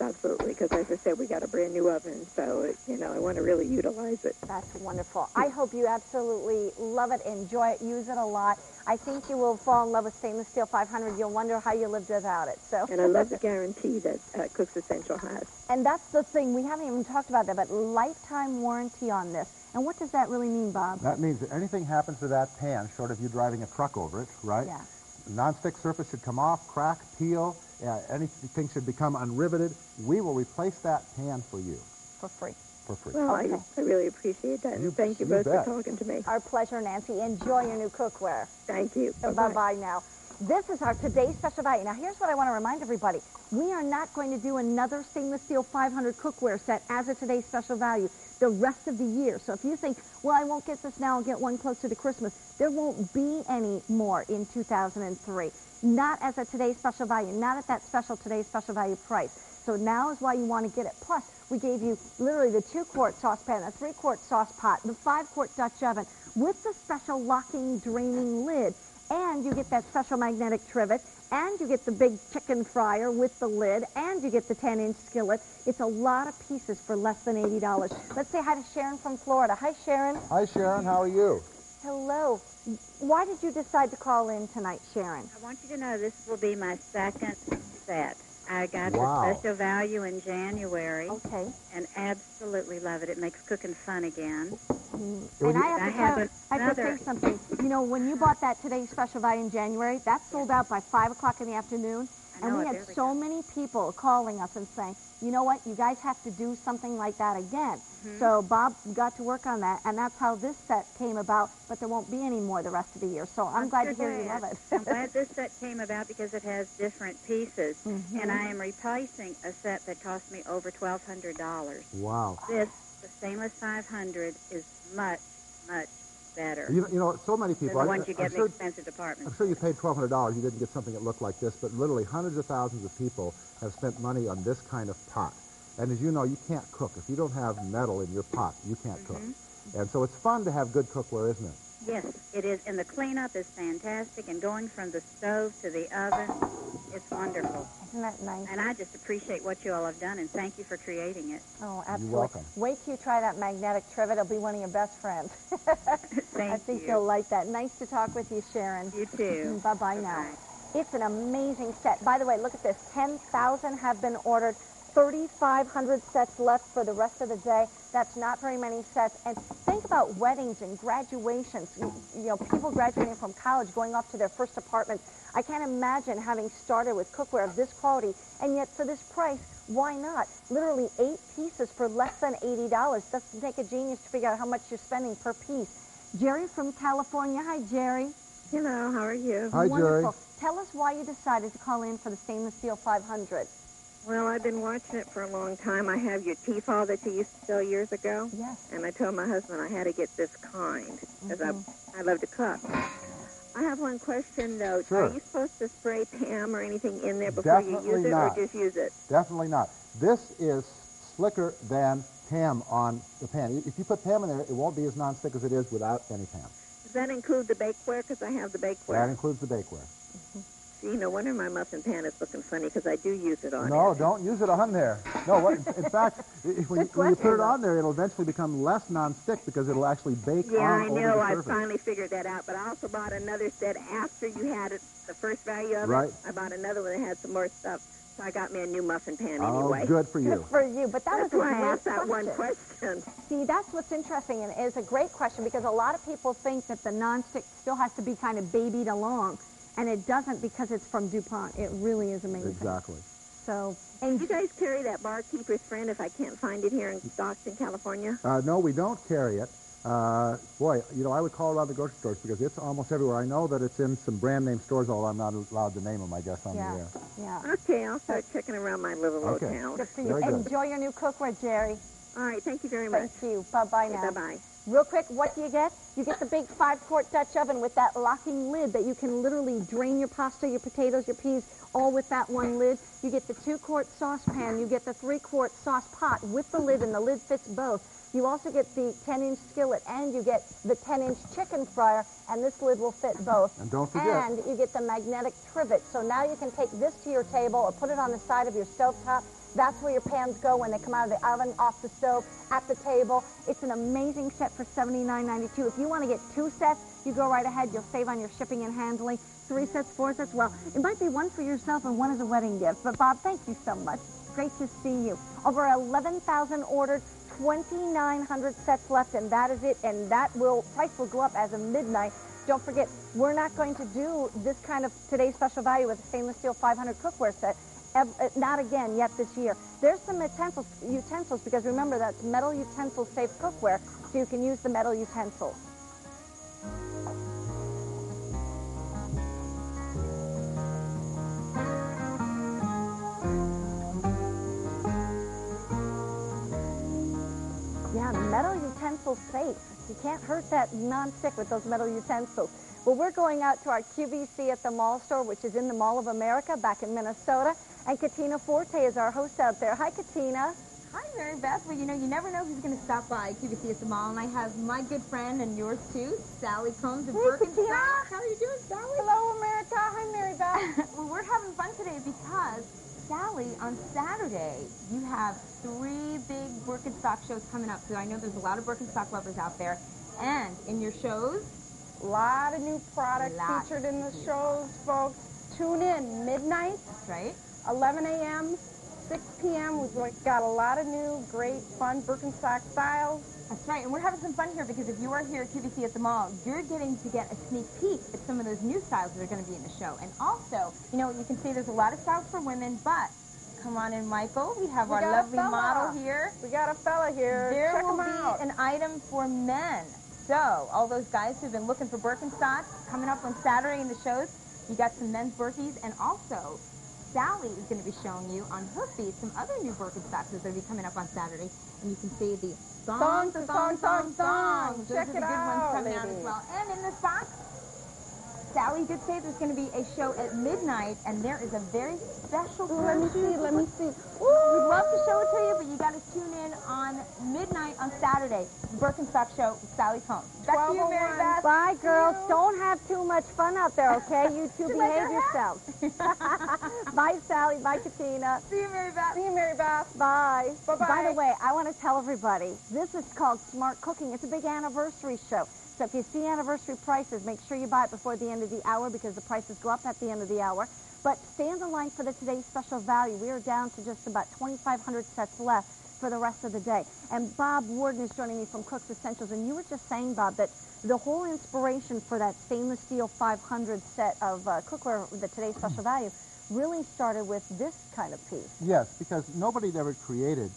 absolutely. Because as I said, we got a brand new oven, so I want to really utilize it. That's wonderful. I hope you absolutely love it, enjoy it, use it a lot. I think you will fall in love with stainless steel 500. You'll wonder how you lived without it. So. And I love the guarantee that Cook's Essential has. And that's the thing. We haven't even talked about that, but lifetime warranty on this. And what does that really mean, Bob? That means that anything happens to that pan, short of you driving a truck over it, right? Yeah. Non-stick surface should come off, crack, peel, anything should become unriveted. We will replace that pan for you. For free. For free. Well, Okay. I really appreciate that. And thank you both for talking to me. Our pleasure, Nancy. Enjoy your new cookware. Thank you. Bye-bye now. This is our today's special value. Now, here's what I want to remind everybody. We are not going to do another stainless steel 500 cookware set as a today's special value the rest of the year. So if you think, well, I won't get this now, I'll get one closer to Christmas, there won't be any more in 2003. Not as a today's special value, not at that special today's special value price. So now is why you want to get it. Plus, we gave you literally the 2-quart saucepan, a 3-quart sauce pot, the 5-quart Dutch oven with the special locking draining lid. And you get that special magnetic trivet, and you get the big chicken fryer with the lid, and you get the 10-inch skillet. It's a lot of pieces for less than $80. Let's say hi to Sharon from Florida. Hi, Sharon. Hi, Sharon. How are you? Hello. Why did you decide to call in tonight, Sharon? I want you to know this will be my second set. I got Wow. the special value in January. Okay. And absolutely love it. It makes cooking fun again. And I have to say something. You know, when you bought that Today's Special Value in January, that sold out by 5 o'clock in the afternoon. And we had so many people calling us and saying, you know what, you guys have to do something like that again. So Bob got to work on that, and that's how this set came about, but there won't be any more the rest of the year. So I'm glad to hear you love it. I'm glad this set came about because it has different pieces. And I am replacing a set that cost me over $1,200. Wow. This, the stainless 500, is much, much better. You know, so many people. The ones you get in expensive departments. I'm sure you paid $1,200. You didn't get something that looked like this, but literally hundreds of thousands of people have spent money on this kind of pot. And as you know, you can't cook. If you don't have metal in your pot, you can't cook. And so it's fun to have good cookware, isn't it? Yes, it is. And the cleanup is fantastic. And going from the stove to the oven, it's wonderful. Isn't that nice? And I just appreciate what you all have done, and thank you for creating it. Oh, absolutely. You're welcome. Wait till you try that magnetic trivet. It'll be one of your best friends. I think you'll like that. Nice to talk with you, Sharon. You too. Bye-bye now. It's an amazing set. By the way, look at this. 10,000 have been ordered. 3,500 sets left for the rest of the day. That's not very many sets. And think about weddings and graduations. You know, people graduating from college, going off to their first apartment. I can't imagine having started with cookware of this quality. And yet, for this price, why not? Literally 8 pieces for less than $80. Doesn't take a genius to figure out how much you're spending per piece. Jerry from California. Hi, Jerry. Hello, how are you? Hi, Jerry. Wonderful. Tell us why you decided to call in for the stainless steel 500. Well, I've been watching it for a long time. I have your Tefal that you used to sell years ago. Yes. And I told my husband I had to get this kind because I love to cook. I have one question, though. Sure. Are you supposed to spray Pam or anything in there before you use it, or just use it? Definitely not. This is slicker than Pam on the pan. If you put Pam in there, it won't be as nonstick as it is without any Pam. Does that include the bakeware? Because I have the bakeware. That includes the bakeware. See, no wonder my muffin pan is looking funny, because I do use it on No, it. don't use it on there. No, in fact, when you put it on there, it'll eventually become less nonstick because it'll actually bake Yeah, on I over know. the I surface. finally figured that out. But I also bought another set after you had it, the first value of Right. it. I bought another one that had some more stuff. So I got me a new muffin pan Oh, anyway. good for you. Good for you. But that That's was a why I great asked that one question. See, that's what's interesting, and it's a great question because a lot of people think that the nonstick still has to be kind of babied along, and it doesn't because it's from DuPont. It really is amazing. Exactly. So, And you guys carry that barkeeper's friend if I can't find it here in Stockton, California? No, we don't carry it. Boy, you know, I would call around the grocery stores because it's almost everywhere. I know that it's in some brand name stores, although I'm not allowed to name them, I guess, on the air. Yeah. Okay, I'll start checking around my little Okay. town. Good for you. Very good. Enjoy your new cookware, Jerry. All right, thank you very much. Thank you. Bye-bye now. Bye-bye. Real quick, what do you get? You get the big 5-quart Dutch oven with that locking lid that you can literally drain your pasta, your potatoes, your peas, all with that one lid. You get the 2-quart saucepan. You get the 3-quart sauce pot with the lid, and the lid fits both. You also get the 10-inch skillet, and you get the 10-inch chicken fryer, and this lid will fit both. And don't forget. And you get the magnetic trivet. So now you can take this to your table or put it on the side of your stovetop. That's where your pans go when they come out of the oven, off the stove, at the table. It's an amazing set for $79.92. If you want to get 2 sets, you go right ahead. You'll save on your shipping and handling. 3 sets, 4 sets. Well, it might be one for yourself and one as a wedding gift. But, Bob, thank you so much. Great to see you. Over 11,000 ordered, 2,900 sets left, and that is it. And that price will go up as of midnight. Don't forget, we're not going to do this kind of today's special value with a stainless steel 500 cookware set. Not again yet this year. There's some utensils, because remember, that's metal utensil safe cookware, so you can use the metal utensils. Yeah, metal utensils safe. You can't hurt that non-stick with those metal utensils. Well, we're going out to our QVC at the mall store, which is in the Mall of America back in Minnesota. And Katina Forte is our host out there. Hi, Katina. Hi, Mary Beth. Well, you know, you never know who's going to stop by QVC at the mall, and I have my good friend and yours too, Sally Combs of Birkenstock. How are you doing, Sally? Hello, America. Hi, Mary Beth. Well, we're having fun today because, Sally, on Saturday, you have 3 big Birkenstock shows coming up. So I know there's a lot of Birkenstock lovers out there. And in your shows, A lot of new products featured in the shows, folks. Tune in midnight, Right. 11 a.m., 6 p.m. We've got a lot of new, great, fun Birkenstock styles. That's right, and we're having some fun here because if you are here at QVC at the mall, you're getting to get a sneak peek at some of those new styles that are going to be in the show. And also, you know, you can see there's a lot of styles for women, but come on in, Michael. We have our lovely model here. We got a fella here. There Check will him out. be an item for men. So, all those guys who've been looking for Birkenstocks, coming up on Saturday in the shows, you got some men's Birkies, and also Sally is going to be showing you on her feed some other new Birkenstocks that are going to be coming up on Saturday. And you can see the songs. Check Those are the good ones out, coming out as well. And in this box, Sally did say there's going to be a show at midnight, and there is a very special Let me see. We'd love to show it to you, but you got to tune in on midnight on Saturday. The Birkenstock show with Sally Combs. Back to you, Mary Beth. Bye, girls. Don't have too much fun out there, okay? You two behave yourselves. Bye, Sally. Bye, Katina. See you, Mary Beth. See you, Mary Beth. Bye. Bye-bye. By the way, I want to tell everybody, this is called Smart Cooking. It's a big anniversary show. So if you see anniversary prices, make sure you buy it before the end of the hour because the prices go up at the end of the hour. But stay on the line for the today's special value. We are down to just about 2,500 sets left for the rest of the day. And Bob Warden is joining me from Cook's Essentials. And you were just saying, Bob, that the whole inspiration for that stainless steel 500 set of cookware, the today's special value, really started with this kind of piece. Yes, because nobody had ever created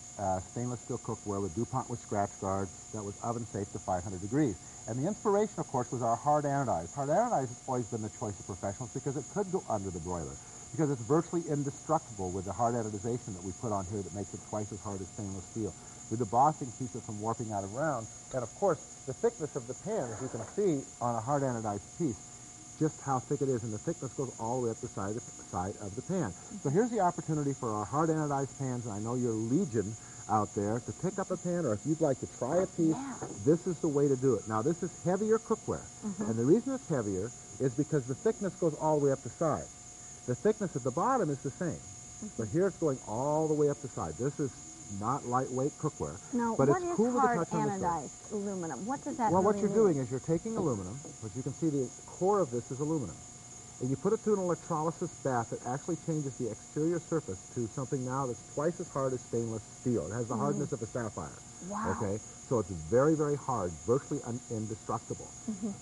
stainless steel cookware with DuPont with scratch guard that was oven safe to 500 degrees. And the inspiration, of course, was our hard anodized. Hard anodized has always been the choice of professionals because it could go under the broiler, because it's virtually indestructible with the hard anodization that we put on here that makes it twice as hard as stainless steel. With the bossing keeps it from warping out of round. And of course, the thickness of the pan, as you can see on a hard anodized piece, just how thick it is, and the thickness goes all the way up the side of the pan. So here's the opportunity for our hard anodized pans, and I know you're legion out there, to pick up a pan, or if you'd like to try a piece, this is the way to do it. Now, this is heavier cookware, and the reason it's heavier is because the thickness goes all the way up the side. The thickness at the bottom is the same, but here it's going all the way up the side. This is not lightweight cookware, Now, but what it's is cool to hard touch on the stove. anodized aluminum? What does that Well, really what you're mean? doing is you're taking aluminum, which you can see the core of this is aluminum, and you put it through an electrolysis bath that actually changes the exterior surface to something now that's twice as hard as stainless steel. It has the hardness of a sapphire. Wow. Okay, so it's very, very hard, virtually indestructible.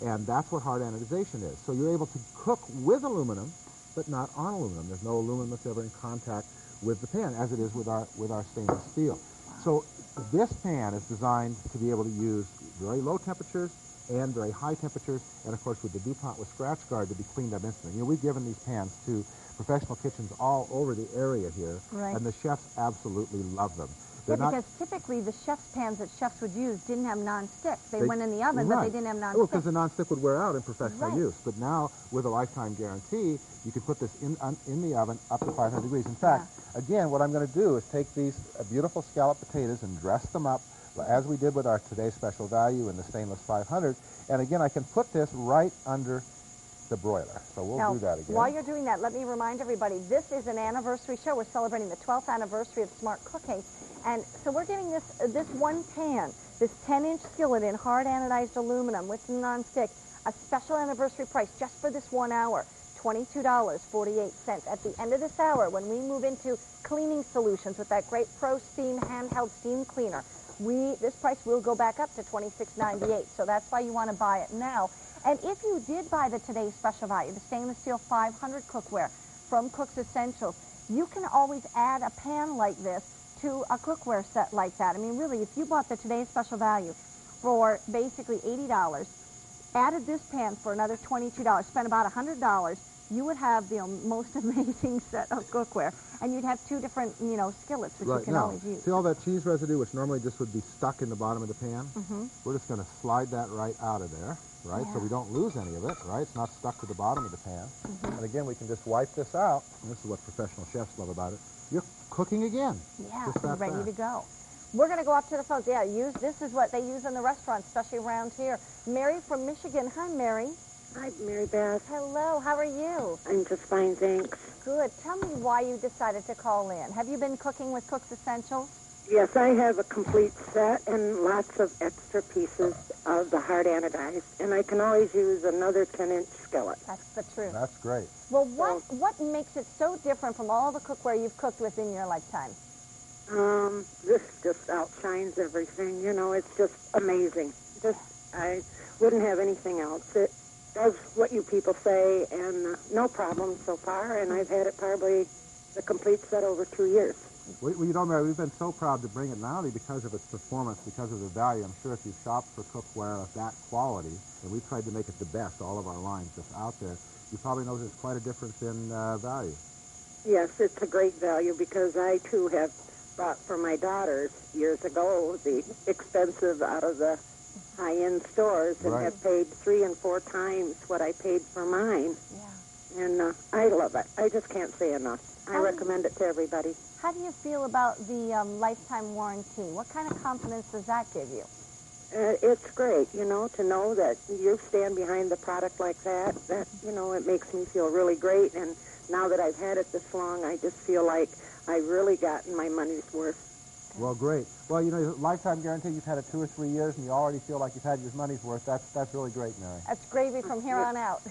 And that's what hard anodization is. So you're able to cook with aluminum, but not on aluminum. There's no aluminum that's ever in contact with the pan, as it is with our stainless steel. So this pan is designed to be able to use very low temperatures and very high temperatures, and of course with the DuPont with scratch guard to be cleaned up instantly. You know, we've given these pans to professional kitchens all over the area here, and the chefs absolutely love them. Because typically the chef's pans that chefs would use didn't have non-stick. They went in the oven, but they didn't have non-stick. Well, because the non-stick would wear out in professional use. But now, with a lifetime guarantee, you can put this in the oven up to 500 degrees. In fact, again, what I'm going to do is take these beautiful scalloped potatoes and dress them up, as we did with our today's special value in the stainless 500. And again, I can put this right under the broiler. So we'll do that again. While you're doing that, let me remind everybody, this is an anniversary show. We're celebrating the 12th anniversary of Smart Cooking. And so we're giving this one pan, this 10-inch skillet in hard anodized aluminum with non-stick, a special anniversary price just for this 1 hour, $22.48. At the end of this hour, when we move into cleaning solutions with that great Pro Steam handheld steam cleaner, this price will go back up to $26.98. So that's why you want to buy it now. And if you did buy the today's special value, the stainless steel 500 cookware from Cook's Essentials, you can always add a pan like this to a cookware set like that. I mean, really, if you bought the today's special value for basically $80, added this pan for another $22, spent about $100, you would have the most amazing set of cookware, and you'd have two different, skillets which you can always use. See all that cheese residue, which normally just would be stuck in the bottom of the pan? We're just going to slide that right out of there, right? So we don't lose any of it, right? It's not stuck to the bottom of the pan. And again, we can just wipe this out, and this is what professional chefs love about it. You're cooking again. Yeah, ready to go. We're going to go up to the phones. Yeah, this is what they use in the restaurants, especially around here. Mary from Michigan. Hi, Mary. Hi, Mary Beth. Hello, how are you? I'm just fine, thanks. Good. Tell me why you decided to call in. Have you been cooking with Cook's Essentials? Yes, I have a complete set and lots of extra pieces of the hard anodized, and I can always use another 10-inch skillet. That's the truth. That's great. Well, what makes it so different from all the cookware you've cooked with in your lifetime? This just outshines everything. You know, it's just amazing. I wouldn't have anything else. It does what you people say, and no problem so far, and I've had it probably the complete set over 2 years. Well, you know, Mary, we've been so proud to bring it, not only because of its performance, because of the value. I'm sure if you've shopped for cookware of that quality, and we've tried to make it the best, all of our lines just out there, you probably know there's quite a difference in value. Yes, it's a great value because I, too, have bought for my daughters years ago the expensive out of the high-end stores and Right. have paid 3 and 4 times what I paid for mine. Yeah. And I love it. I just can't say enough. I recommend it to everybody. How do you feel about the lifetime warranty? What kind of confidence does that give you? It's great, you know, to know that you stand behind the product like that. That, you know, it makes me feel really great. And now that I've had it this long, I just feel like I really gotten my money's worth. Well, great. Well, you know, lifetime guarantee, you've had it 2 or 3 years, and you already feel like you've had your money's worth. That's really great, Mary. That's gravy from here on out.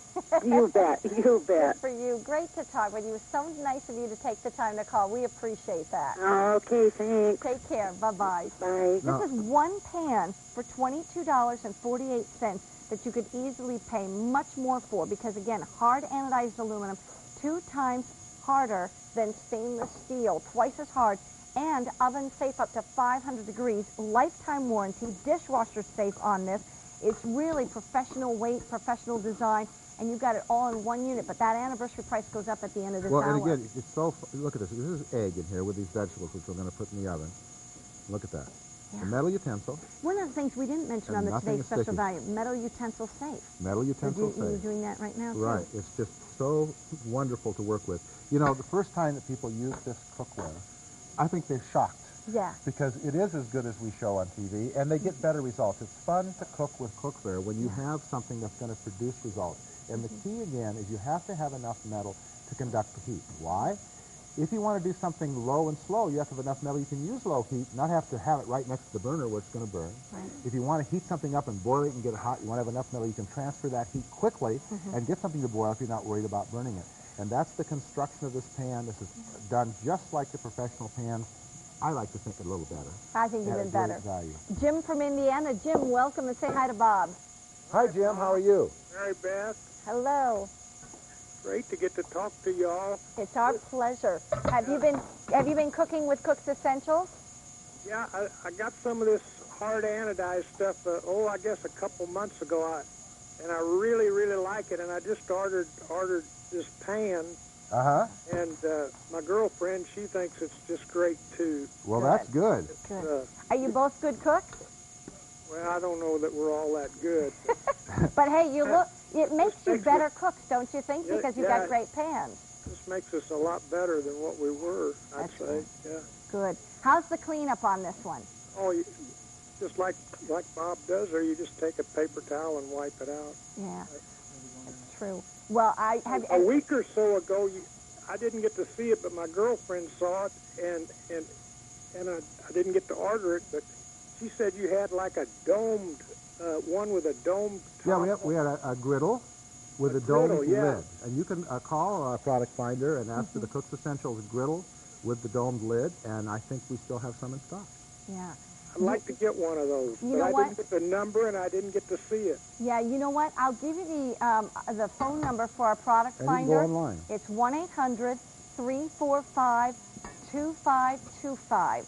You bet. You bet. Good for you. Great to talk with you. It was so nice of you to take the time to call. We appreciate that. Okay, thanks. Take care. Bye-bye. Bye. This is one pan for $22.48 that you could easily pay much more for because, again, hard anodized aluminum, 2 times harder than stainless steel, twice as hard, and oven safe up to 500 degrees, lifetime warranty, dishwasher safe on this. It's really professional weight, professional design, and you've got it all in one unit, but that anniversary price goes up at the end of this hour. Well, and again, it's so, look at this. This is egg in here with these vegetables, which we're going to put in the oven. Look at that. Yeah. A metal utensil. One of the things we didn't mention And on the nothing today's is special sticky. value, metal utensil safe. Metal utensil You're safe. doing that right now, too. Right. It's just so wonderful to work with. You know, the first time that people use this cookware, I think they're shocked. Yeah. Because it is as good as we show on TV, and they get better results. It's fun to cook with cookware when you have something that's going to produce results. And the key, again, is you have to have enough metal to conduct the heat. Why? If you want to do something low and slow, you have to have enough metal you can use low heat, not have to have it right next to the burner where it's going to burn. Right. If you want to heat something up and boil it and get it hot, you want to have enough metal you can transfer that heat quickly and get something to boil if you're not worried about burning it. And that's the construction of this pan. This is done just like the professional pan. I like to think a little better. I think even better. Value. Jim from Indiana. Jim, welcome, and say hi to Bob. Hi, Jim. How are you? Hi, Beth. Hello. Great to get to talk to y'all. It's our pleasure. Have you been cooking with Cook's Essentials? Yeah, I got some of this hard anodized stuff, I guess a couple months ago, and I really, really like it, and I just ordered this pan. Uh-huh. And my girlfriend, she thinks it's just great, too. Well, that's good. Good. Are you both good cooks? Well, I don't know that we're all that good. But hey, it makes you better cooks, don't you think? Because you've got great pans. This makes us a lot better than what we were, I'd say. Yeah. Good. How's the cleanup on this one? Oh, just like Bob does, or you just take a paper towel and wipe it out. Yeah, that's true. Well, a week or so ago, I didn't get to see it, but my girlfriend saw it, and I didn't get to order it, but she said you had like a domed, one with a domed top. Yeah, we had a griddle with a domed lid. And you can call our product finder and ask for the Cook's Essentials griddle with the domed lid, and I think we still have some in stock. Yeah. I'd like to get one of those, but I didn't get the number and I didn't get to see it. Yeah, you know what? I'll give you the phone number for our product and finder. You can go online. It's 1-800-345-2525.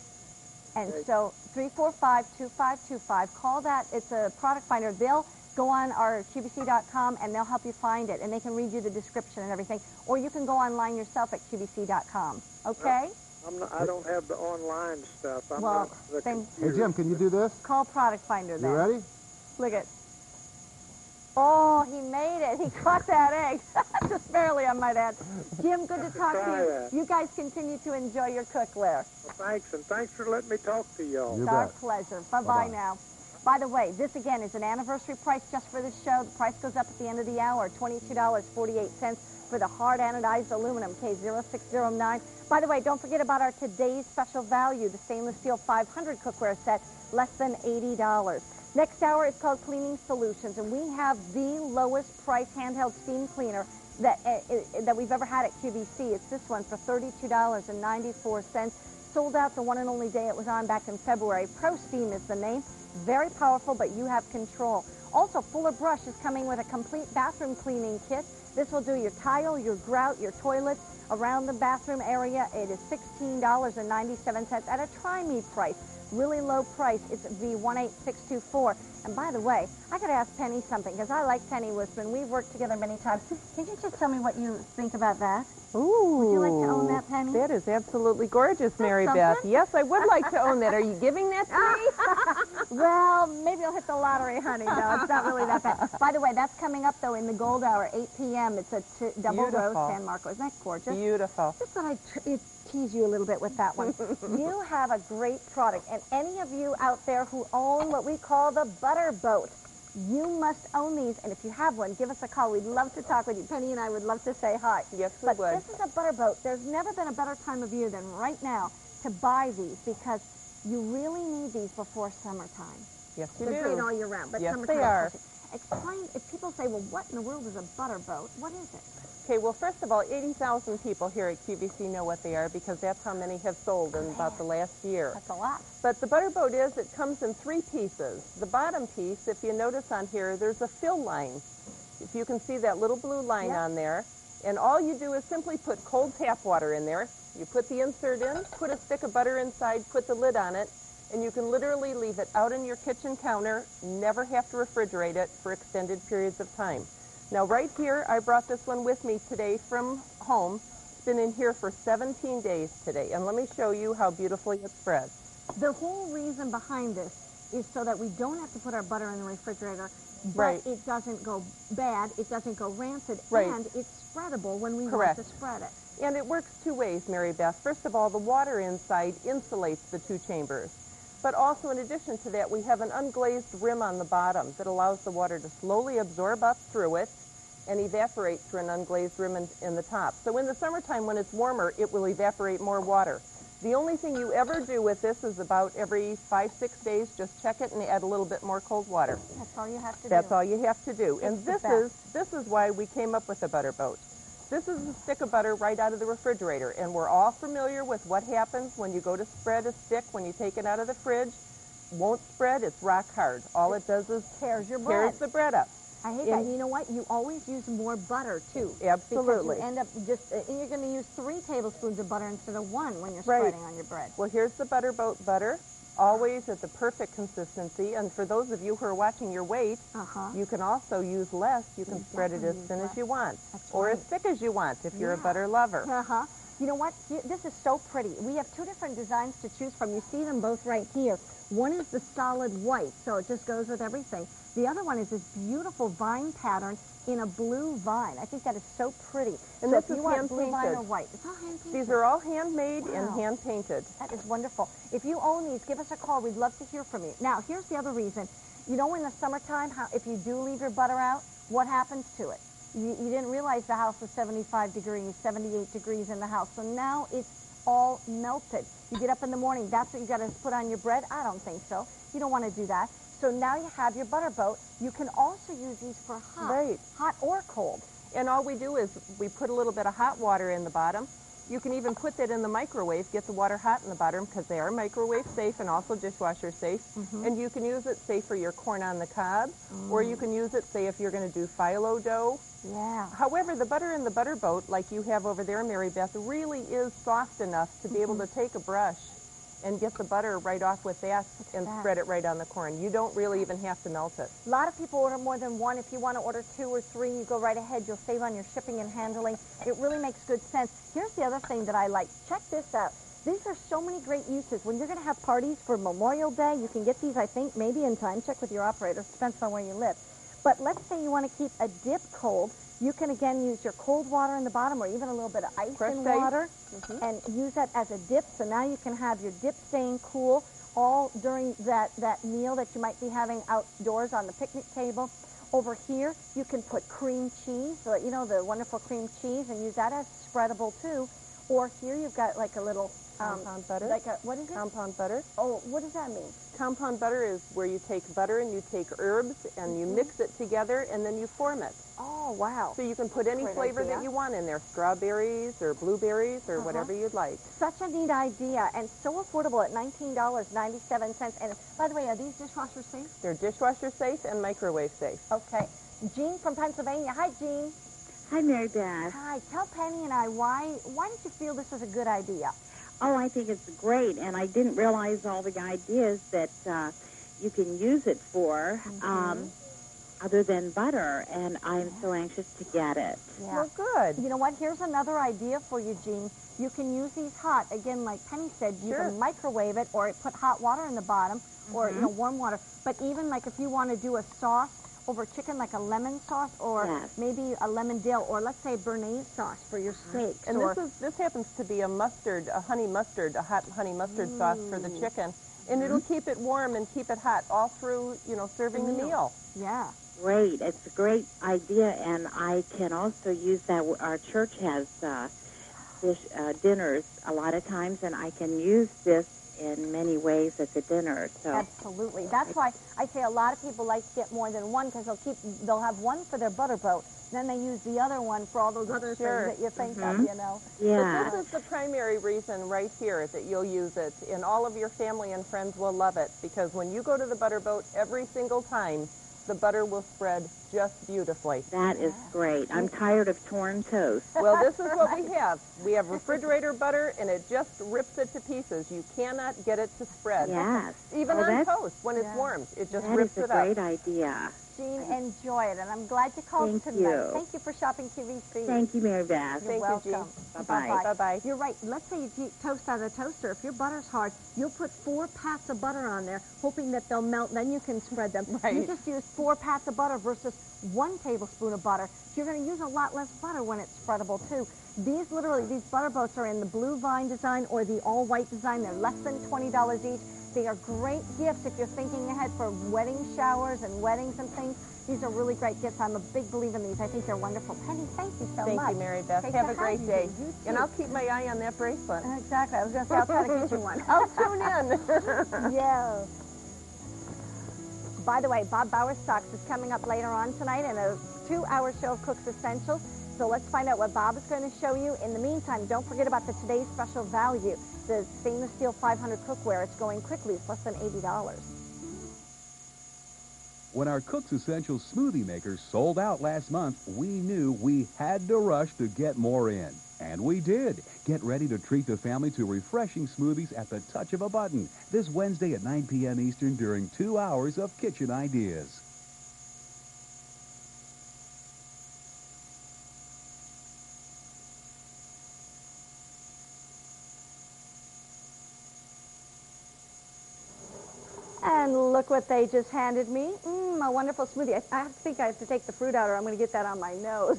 And so 345-2525. Call that. It's a product finder. They'll go on our QVC.com and they'll help you find it, and they can read you the description and everything. Or you can go online yourself at QVC.com. Okay? I don't have the online stuff. I'm well, not the Hey, Jim, can you do this? Call Product Finder then. You ready? Look at. Oh, he made it. He caught that egg. Just barely, I might add. Jim, good to talk to you. You guys continue to enjoy your cookware. Well, thanks, and thanks for letting me talk to y'all. It's our pleasure. Bye-bye now. By the way, this again is an anniversary price just for this show. The price goes up at the end of the hour, $22.48. for the hard anodized aluminum, K0609. By the way, don't forget about our today's special value, the stainless steel 500 cookware set, less than $80. Next hour is called Cleaning Solutions, and we have the lowest price handheld steam cleaner that we've ever had at QVC. It's this one for $32.94. Sold out the one and only day it was on back in February. Pro Steam is the name. Very powerful, but you have control. Also, Fuller Brush is coming with a complete bathroom cleaning kit. This will do your tile, your grout, your toilets around the bathroom area. It is $16.97 at a try-me price. Really low price. It's V18624. And by the way, I got to ask Penny something, because I like Penny Wisman. We've worked together many times. Can you just tell me what you think about that? Ooh. Would you like to own that, Penny? That is absolutely gorgeous, Mary That's Beth. something. Yes, I would like to own that. Are you giving that to me? Well, maybe I'll hit the lottery, honey. No, it's not really that bad. By the way, that's coming up, though, in the gold hour, 8 p.m. It's a double row San Marco. Isn't that gorgeous? Beautiful. Just thought I'd tease you a little bit with that one. You have a great product, and any of you out there who own what we call the butter boat, you must own these, and if you have one, give us a call. We'd love to talk with you. Penny and I would love to say hi. Yes, we would. would. This is a butter boat. There's never been a better time of year than right now to buy these, because you really need these before summertime. Yes, you They're do. great all year round, but Yes, summertime they are. especially. Explain, if people say, well, what in the world is a butter boat? What is it? Okay, well, first of all, 80,000 people here at QVC know what they are, because that's how many have sold in about the last year. That's a lot. But the butter boat it comes in 3 pieces. The bottom piece, if you notice on here, there's a fill line. If you can see that little blue line on there, and all you do is simply put cold tap water in there. You put the insert in, put a stick of butter inside, put the lid on it, and you can literally leave it out on your kitchen counter, never have to refrigerate it for extended periods of time. Now right here, I brought this one with me today from home. It's been in here for 17 days today, and let me show you how beautifully it spreads. The whole reason behind this is so that we don't have to put our butter in the refrigerator, but Right. it doesn't go bad, it doesn't go rancid, Right. and it's spreadable when we Correct. want to spread it. And it works 2 ways, Mary Beth. First of all, the water inside insulates the 2 chambers. But also, in addition to that, we have an unglazed rim on the bottom that allows the water to slowly absorb up through it and evaporate through an unglazed rim in the top. So in the summertime, when it's warmer, it will evaporate more water. The only thing you ever do with this is about every 5-6 days, just check it and add a little bit more cold water. That's all you have to do. That's all you have to do. And It's the this is why we came up with the butter boat. This is a stick of butter right out of the refrigerator, and we're all familiar with what happens when you go to spread a stick when you take it out of the fridge. Won't spread, it's rock hard. All it does is tears your bread. tears the bread up. I hate that. You know what? You always use more butter, too. Absolutely. Because you end up and you're going to use 3 tablespoons of butter instead of 1 when you're Right. spreading on your bread. Well, here's the butter boat butter, always at the perfect consistency. And for those of you who are watching your weight, you can also use less. You can spread it as thin as you want, or as thick as you want if you're a butter lover. You know what? This is so pretty. We have 2 different designs to choose from. You see them both right here. One is the solid white, so it just goes with everything. The other one is this beautiful vine pattern in a blue vine. I think that is so pretty. And so this if you is want hand blue vine painted. or white, it's all hand painted. These are all handmade and Wow. hand painted. That is wonderful. If you own these, give us a call. We'd love to hear from you. Now, here's the other reason. You know, in the summertime, if you do leave your butter out, what happens to it? You didn't realize the house was 75 degrees, 78 degrees in the house. So now it's all melted. You get up in the morning, that's what you got to put on your bread? I don't think so. You don't want to do that. So now you have your butter boat. You can also use these for hot or cold. And all we do is we put a little bit of hot water in the bottom. You can even put that in the microwave, get the water hot in the bottom, because they are microwave safe and also dishwasher safe. And you can use it, say, for your corn on the cob, or you can use it, say, if you're going to do phyllo dough. Yeah. However, the butter in the butter boat, like you have over there, Mary Beth, really is soft enough to be able to take a brush and get the butter right off with that and spread it right on the corn. You don't really even have to melt it. A lot of people order more than 1. If you want to order 2 or 3, you go right ahead. You'll save on your shipping and handling. It really makes good sense. Here's the other thing that I like. Check this out. These are so many great uses. When you're going to have parties for Memorial Day, you can get these, I think, maybe in time. Check with your operator. Depends on where you live. But let's say you want to keep a dip cold. You can, again, use your cold water in the bottom or even a little bit of ice in water and use that as a dip. So now you can have your dip staying cool all during that meal that you might be having outdoors on the picnic table. Over here, you can put cream cheese, you know, the wonderful cream cheese, and use that as spreadable too. Or here you've got like a little compound butter. Like a, what is it? Compound butter. Oh, what does that mean? Compound butter is where you take butter and you take herbs and you mix it together and then you form it. Oh, wow. So you can put any Great flavor idea. that you want in there, strawberries or blueberries or whatever you'd like. Such a neat idea, and so affordable at $19.97. And by the way, are these dishwasher safe? They're dishwasher safe and microwave safe. Okay. Jean from Pennsylvania. Hi, Jean. Hi, Mary Beth. Hi. Tell Penny and I why did you feel this was a good idea? Oh, I think it's great, and I didn't realize all the ideas that you can use it for, other than butter, and I'm so anxious to get it. Yeah. Well, good. You know what? Here's another idea for you, Jean. You can use these hot. Again, like Penny said, you can microwave it or put hot water in the bottom or, you know, warm water. But even like if you want to do a sauce over chicken, like a lemon sauce or maybe a lemon dill or let's say béarnaise sauce for your steaks. And this happens to be a mustard, a honey mustard, a hot honey mustard sauce for the chicken. And it'll keep it warm and keep it hot all through, you know, serving the meal. Yeah. Great. It's a great idea, and I can also use that. Our church has dinners a lot of times, and I can use this in many ways at the dinner. So absolutely. That's why I say a lot of people like to get more than one because they'll have one for their butter boat, then they use the other one for all those other things that you think of, you know. Yeah. But this is the primary reason right here that you'll use it, and all of your family and friends will love it because when you go to the butter boat every single time, the butter will spread just beautifully. That is great. I'm tired of torn toast. Well, this is what we have. We have refrigerator butter, and it just rips it to pieces. You cannot get it to spread. Yes. Even on toast, when it's warm, it just rips it up. That is a great idea. Jean, enjoy it, and I'm glad you called tonight. You. Thank you for shopping QVC. Thank you, Mary Beth. You're welcome. You, Jean. Bye-bye. Bye-bye. You're right. Let's say you eat toast out of the toaster. If your butter's hard, you'll put 4 pats of butter on there, hoping that they'll melt, then you can spread them. Right. You just use 4 pats of butter versus 1 tablespoon of butter. You're going to use a lot less butter when it's spreadable, too. These butter boats are in the blue vine design or the all-white design. They're less than $20 each. They are great gifts if you're thinking ahead for wedding showers and weddings and things. These are really great gifts. I'm a big believer in these. I think they're wonderful. Penny, thank you so much. Thank you, Mary Beth. Great Have to a great have day. You And I'll keep my eye on that bracelet. Exactly. I was going to say, I'll try to get you one. I'll tune in. Yeah. By the way, Bob Bauer Stocks is coming up later on tonight in a 2-hour show of Cook's Essentials. So let's find out what Bob is going to show you. In the meantime, don't forget about the today's special value, the stainless steel 500 cookware. It's going quickly. It's less than $80. When our Cook's Essentials smoothie makers sold out last month, we knew we had to rush to get more in. And we did. Get ready to treat the family to refreshing smoothies at the touch of a button this Wednesday at 9 p.m. Eastern during 2 hours of Kitchen Ideas. And look what they just handed me. A wonderful smoothie. I think I have to take the fruit out or I'm going to get that on my nose.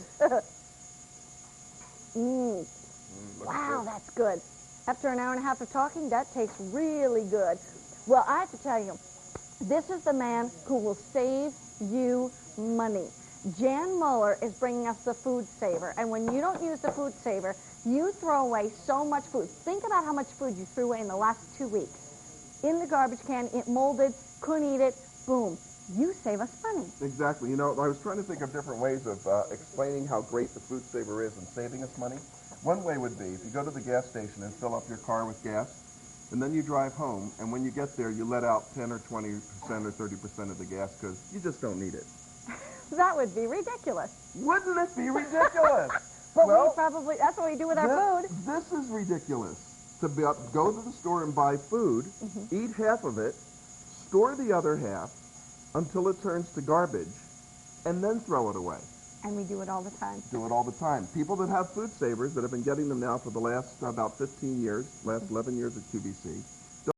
Wow, that's good. After an hour and a half of talking, that tastes really good. Well, I have to tell you, this is the man who will save you money. Jan Muller is bringing us the Food Saver. And when you don't use the Food Saver, you throw away so much food. Think about how much food you threw away in the last 2 weeks. In the garbage can, it molded, couldn't eat it, boom. You save us money. Exactly. You know, I was trying to think of different ways of explaining how great the Food Saver is in saving us money. One way would be if you go to the gas station and fill up your car with gas, and then you drive home, and when you get there, you let out 10 or 20% or 30% of the gas because you just don't need it. That would be ridiculous. Wouldn't it be ridiculous? But well, that's what we do with our food. This is ridiculous. To go to the store and buy food, eat half of it, store the other half until it turns to garbage, and then throw it away. And we do it all the time. Do it all the time. People that have Food Savers that have been getting them now for the last about 15 years, last 11 years at QVC,